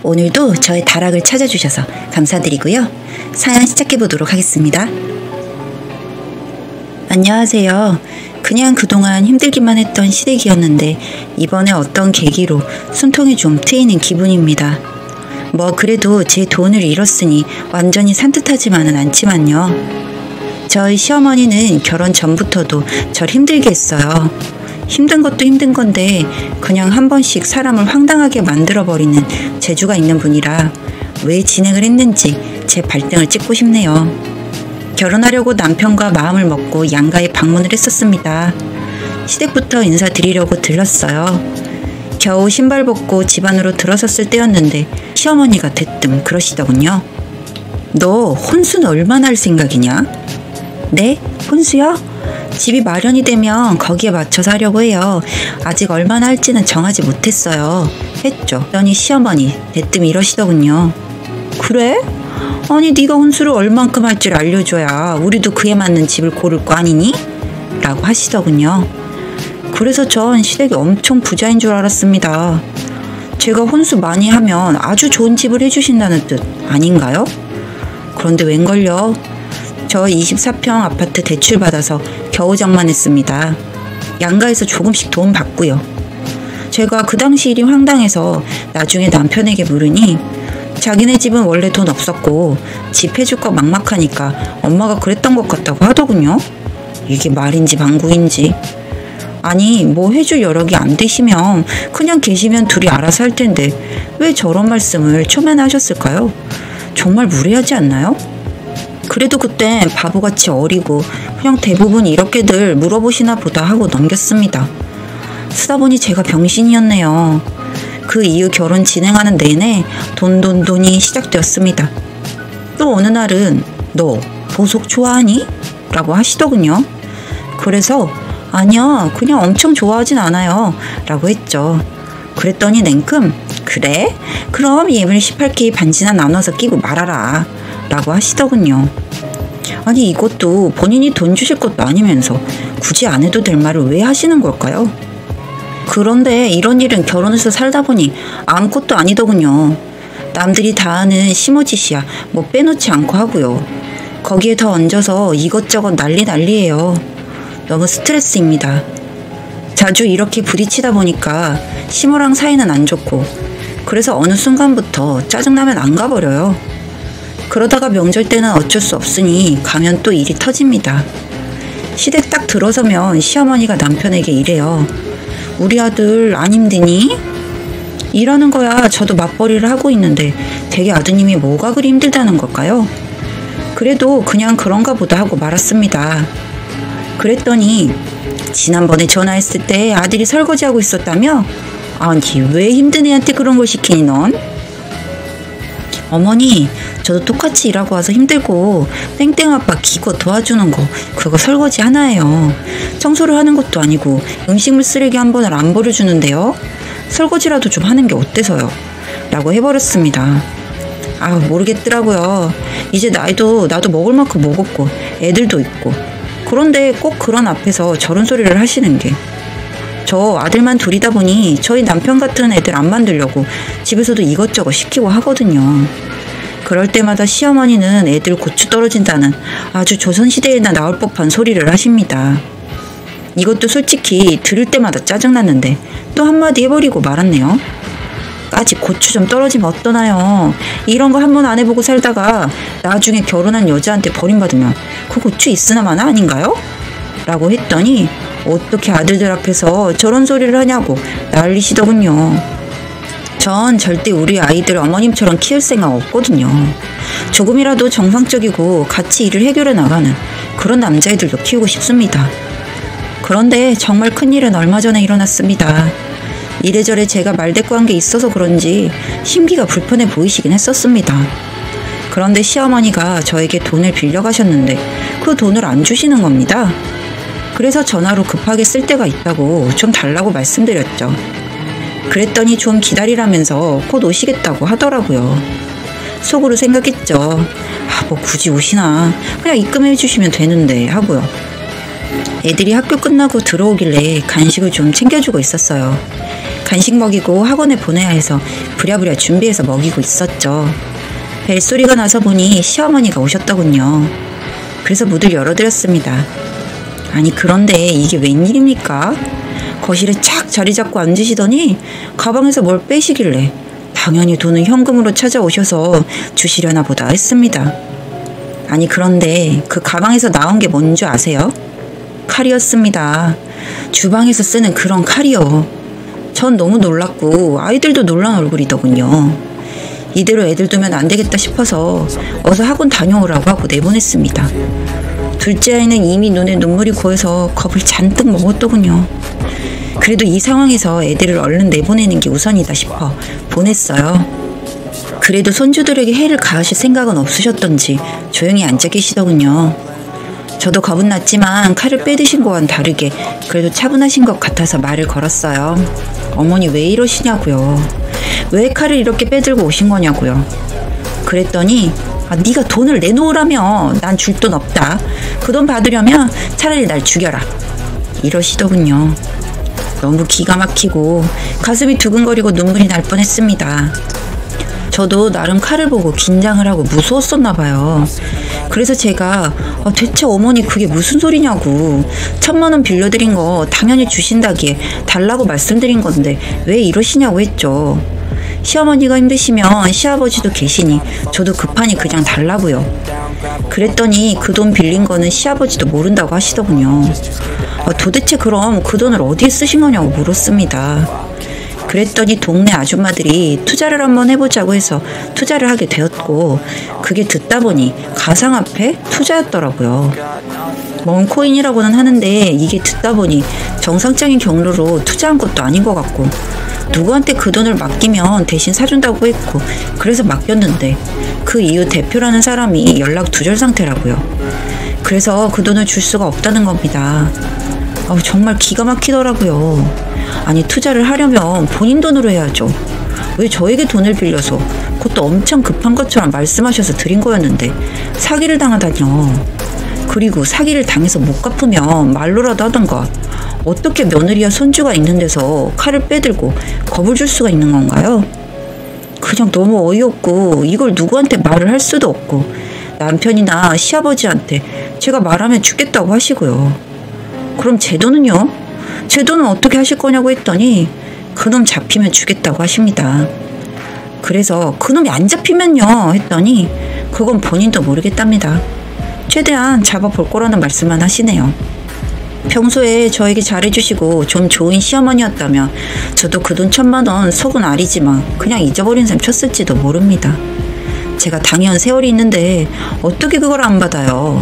오늘도 저의 다락을 찾아주셔서 감사드리고요. 사연 시작해보도록 하겠습니다. 안녕하세요. 그냥 그동안 힘들기만 했던 시댁이었는데 이번에 어떤 계기로 숨통이 좀 트이는 기분입니다. 뭐 그래도 제 돈을 잃었으니 완전히 산뜻하지만은 않지만요. 저희 시어머니는 결혼 전부터도 절 힘들게 했어요. 힘든 것도 힘든 건데 그냥 한 번씩 사람을 황당하게 만들어버리는 재주가 있는 분이라 왜 진행을 했는지 제 발등을 찍고 싶네요. 결혼하려고 남편과 마음을 먹고 양가에 방문을 했었습니다. 시댁부터 인사드리려고 들렀어요. 겨우 신발 벗고 집 안으로 들어섰을 때였는데 시어머니가 대뜸 그러시더군요. 너 혼수는 얼마나 할 생각이냐? 네? 혼수요? 집이 마련이 되면 거기에 맞춰서 하려고 해요. 아직 얼마나 할지는 정하지 못했어요. 했죠. 그러니 시어머니 대뜸 이러시더군요. 그래? 아니 네가 혼수를 얼만큼 할 줄 알려줘야 우리도 그에 맞는 집을 고를 거 아니니? 라고 하시더군요. 그래서 전 시댁이 엄청 부자인 줄 알았습니다. 제가 혼수 많이 하면 아주 좋은 집을 해주신다는 뜻 아닌가요? 그런데 웬걸요? 저 24평 아파트 대출받아서 겨우 장만했습니다. 양가에서 조금씩 돈 받고요. 제가 그 당시 일이 황당해서 나중에 남편에게 물으니 자기네 집은 원래 돈 없었고 집 해줄 거 막막하니까 엄마가 그랬던 것 같다고 하더군요. 이게 말인지 방구인지. 아니 뭐 해줄 여력이 안 되시면 그냥 계시면 둘이 알아서 할 텐데 왜 저런 말씀을 처음에는 하셨을까요? 정말 무례하지 않나요? 그래도 그땐 바보같이 어리고 그냥 대부분 이렇게들 물어보시나 보다 하고 넘겼습니다. 쓰다 보니 제가 병신이었네요. 그 이후 결혼 진행하는 내내 돈이 시작되었습니다. 또 어느 날은 너 보석 좋아하니? 라고 하시더군요. 그래서 아니야 그냥 엄청 좋아하진 않아요 라고 했죠. 그랬더니 냉큼 그래? 그럼 예물 18K 반지나 나눠서 끼고 말아라 라고 하시더군요. 아니 이것도 본인이 돈 주실 것도 아니면서 굳이 안 해도 될 말을 왜 하시는 걸까요? 그런데 이런 일은 결혼해서 살다 보니 아무것도 아니더군요. 남들이 다 하는 시모짓이야 뭐 빼놓지 않고 하고요. 거기에 더 얹어서 이것저것 난리예요. 너무 스트레스입니다. 자주 이렇게 부딪히다 보니까 시모랑 사이는 안 좋고 그래서 어느 순간부터 짜증나면 안 가버려요. 그러다가 명절 때는 어쩔 수 없으니 가면 또 일이 터집니다. 시댁 딱 들어서면 시어머니가 남편에게 이래요. 우리 아들 안 힘드니? 일하는 거야 저도 맞벌이를 하고 있는데 되게 아드님이 뭐가 그리 힘들다는 걸까요? 그래도 그냥 그런가 보다 하고 말았습니다. 그랬더니 지난번에 전화했을 때 아들이 설거지하고 있었다며? 아니 왜 힘든 애한테 그런 걸 시키니 넌? 어머니 저도 똑같이 일하고 와서 힘들고 땡땡 아빠 기껏 도와주는 거 그거 설거지 하나예요. 청소를 하는 것도 아니고 음식물 쓰레기 한 번을 안 버려주는데요. 설거지라도 좀 하는 게 어때서요? 라고 해버렸습니다. 아 모르겠더라고요. 이제 나도 먹을 만큼 먹었고 애들도 있고 그런데 꼭 그런 앞에서 저런 소리를 하시는 게 저 아들만 둘이다 보니 저희 남편 같은 애들 안 만들려고 집에서도 이것저것 시키고 하거든요. 그럴 때마다 시어머니는 애들 고추 떨어진다는 아주 조선시대에나 나올 법한 소리를 하십니다. 이것도 솔직히 들을 때마다 짜증났는데 또 한마디 해버리고 말았네요. 까짓 고추 좀 떨어지면 어떠나요? 이런 거 한 번 안 해보고 살다가 나중에 결혼한 여자한테 버림받으면 그 고추 있으나 마나 아닌가요? 라고 했더니 어떻게 아들들 앞에서 저런 소리를 하냐고 난리시더군요. 전 절대 우리 아이들 어머님처럼 키울 생각 없거든요. 조금이라도 정상적이고 같이 일을 해결해 나가는 그런 남자애들도 키우고 싶습니다. 그런데 정말 큰일은 얼마 전에 일어났습니다. 이래저래 제가 말대꾸한 게 있어서 그런지 심기가 불편해 보이시긴 했었습니다. 그런데 시어머니가 저에게 돈을 빌려가셨는데 그 돈을 안 주시는 겁니다. 그래서 전화로 급하게 쓸 때가 있다고 좀 달라고 말씀드렸죠. 그랬더니 좀 기다리라면서 곧 오시겠다고 하더라고요. 속으로 생각했죠. 뭐 굳이 오시나 그냥 입금해 주시면 되는데 하고요. 애들이 학교 끝나고 들어오길래 간식을 좀 챙겨주고 있었어요. 간식 먹이고 학원에 보내야 해서 부랴부랴 준비해서 먹이고 있었죠. 벨소리가 나서 보니 시어머니가 오셨더군요. 그래서 문을 열어드렸습니다. 아니 그런데 이게 웬일입니까? 거실에 착 자리 잡고 앉으시더니 가방에서 뭘 빼시길래 당연히 돈은 현금으로 찾아오셔서 주시려나 보다 했습니다. 아니 그런데 그 가방에서 나온 게 뭔 줄 아세요? 칼이었습니다. 주방에서 쓰는 그런 칼이요. 전 너무 놀랐고 아이들도 놀란 얼굴이더군요. 이대로 애들 두면 안 되겠다 싶어서 어서 학원 다녀오라고 하고 내보냈습니다. 둘째 아이는 이미 눈에 눈물이 고여서 겁을 잔뜩 먹었더군요. 그래도 이 상황에서 애들을 얼른 내보내는 게 우선이다 싶어 보냈어요. 그래도 손주들에게 해를 가하실 생각은 없으셨던지 조용히 앉아 계시더군요. 저도 겁은 났지만 칼을 빼드신 거와는 다르게 그래도 차분하신 것 같아서 말을 걸었어요. 어머니 왜 이러시냐고요. 왜 칼을 이렇게 빼들고 오신 거냐고요. 그랬더니 네가 돈을 내놓으라며. 난 줄 돈 없다. 그 돈 받으려면 차라리 날 죽여라. 이러시더군요. 너무 기가 막히고 가슴이 두근거리고 눈물이 날 뻔했습니다. 저도 나름 칼을 보고 긴장을 하고 무서웠었나 봐요. 그래서 제가 대체 어머니 그게 무슨 소리냐고. 1,000만 원 빌려드린 거 당연히 주신다기에 달라고 말씀드린 건데 왜 이러시냐고 했죠. 시어머니가 힘드시면 시아버지도 계시니 저도 급하니 그냥 달라고요. 그랬더니 그 돈 빌린 거는 시아버지도 모른다고 하시더군요. 도대체 그럼 그 돈을 어디에 쓰신 거냐고 물었습니다. 그랬더니 동네 아줌마들이 투자를 한번 해보자고 해서 투자를 하게 되었고 그게 듣다 보니 가상화폐 투자였더라고요. 멍코인이라고는 하는데 이게 듣다 보니 정상적인 경로로 투자한 것도 아닌 것 같고 누구한테 그 돈을 맡기면 대신 사준다고 했고 그래서 맡겼는데 그 이후 대표라는 사람이 연락 두절 상태라고요. 그래서 그 돈을 줄 수가 없다는 겁니다. 정말 기가 막히더라고요. 아니 투자를 하려면 본인 돈으로 해야죠. 왜 저에게 돈을 빌려서 그것도 엄청 급한 것처럼 말씀하셔서 드린 거였는데 사기를 당하다뇨. 그리고 사기를 당해서 못 갚으면 말로라도 하던가. 어떻게 며느리와 손주가 있는 데서 칼을 빼들고 겁을 줄 수가 있는 건가요? 그냥 너무 어이없고 이걸 누구한테 말을 할 수도 없고 남편이나 시아버지한테 제가 말하면 죽겠다고 하시고요. 그럼 제 돈은요? 제 돈은 어떻게 하실 거냐고 했더니 그놈 잡히면 주겠다고 하십니다. 그래서 그놈이 안 잡히면요 했더니 그건 본인도 모르겠답니다. 최대한 잡아볼 거라는 말씀만 하시네요. 평소에 저에게 잘해주시고 좀 좋은 시어머니였다면 저도 그 돈 1,000만 원 속은 아리지만 그냥 잊어버린 셈 쳤을지도 모릅니다. 제가 당연 세월이 있는데 어떻게 그걸 안 받아요.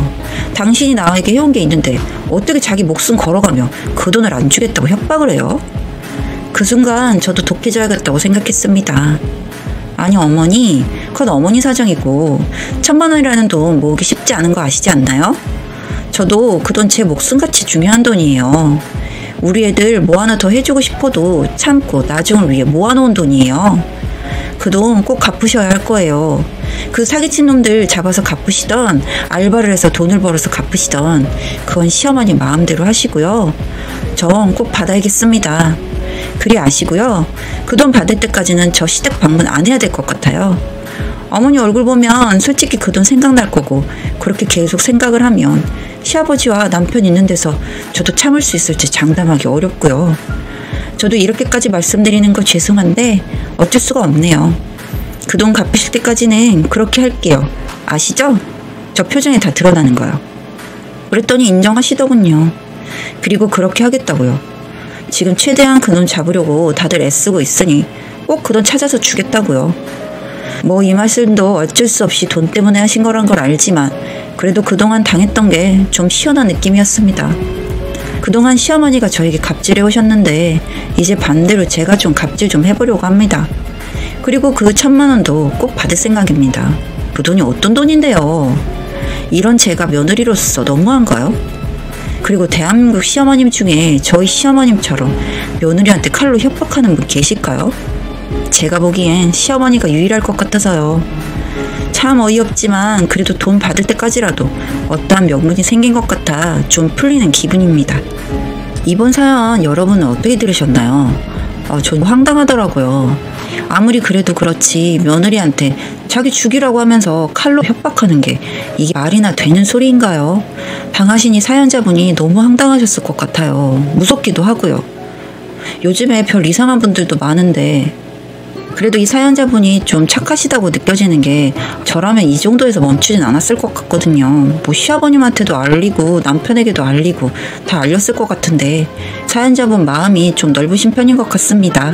당신이 나에게 해온 게 있는데 어떻게 자기 목숨 걸어가며 그 돈을 안 주겠다고 협박을 해요? 그 순간 저도 독해져야겠다고 생각했습니다. 아니 어머니, 그건 어머니 사정이고 1,000만 원이라는 돈 모으기 쉽지 않은 거 아시지 않나요? 저도 그 돈 제 목숨같이 중요한 돈이에요. 우리 애들 뭐 하나 더 해주고 싶어도 참고 나중을 위해 모아놓은 돈이에요. 그 돈 꼭 갚으셔야 할 거예요. 그 사기친 놈들 잡아서 갚으시던 알바를 해서 돈을 벌어서 갚으시던 그건 시어머니 마음대로 하시고요. 전 꼭 받아야겠습니다. 그리 아시고요. 그 돈 받을 때까지는 저 시댁 방문 안 해야 될 것 같아요. 어머니 얼굴 보면 솔직히 그 돈 생각날 거고 그렇게 계속 생각을 하면 시아버지와 남편 있는 데서 저도 참을 수 있을지 장담하기 어렵고요. 저도 이렇게까지 말씀드리는 거 죄송한데 어쩔 수가 없네요. 그 돈 갚으실 때까지는 그렇게 할게요. 아시죠? 저 표정에 다 드러나는 거요. 그랬더니 인정하시더군요. 그리고 그렇게 하겠다고요. 지금 최대한 그 돈 잡으려고 다들 애쓰고 있으니 꼭 그 돈 찾아서 주겠다고요. 뭐 이 말씀도 어쩔 수 없이 돈 때문에 하신 거란 걸 알지만 그래도 그동안 당했던 게 좀 시원한 느낌이었습니다. 그동안 시어머니가 저에게 갑질해 오셨는데 이제 반대로 제가 좀 갑질 좀 해보려고 합니다. 그리고 그 1,000만 원도 꼭 받을 생각입니다. 그 돈이 어떤 돈인데요. 이런 제가 며느리로서 너무한가요? 그리고 대한민국 시어머님 중에 저희 시어머님처럼 며느리한테 칼로 협박하는 분 계실까요? 제가 보기엔 시어머니가 유일할 것 같아서요. 참 어이없지만 그래도 돈 받을 때까지라도 어떠한 명분이 생긴 것 같아 좀 풀리는 기분입니다. 이번 사연 여러분은 어떻게 들으셨나요? 좀 황당하더라고요. 아무리 그래도 그렇지 며느리한테 자기 죽이라고 하면서 칼로 협박하는 게 이게 말이나 되는 소리인가요? 당하신 이 사연자분이 너무 황당하셨을 것 같아요. 무섭기도 하고요. 요즘에 별 이상한 분들도 많은데 그래도 이 사연자분이 좀 착하시다고 느껴지는 게 저라면 이 정도에서 멈추진 않았을 것 같거든요. 뭐 시아버님한테도 알리고 남편에게도 알리고 다 알렸을 것 같은데 사연자분 마음이 좀 넓으신 편인 것 같습니다.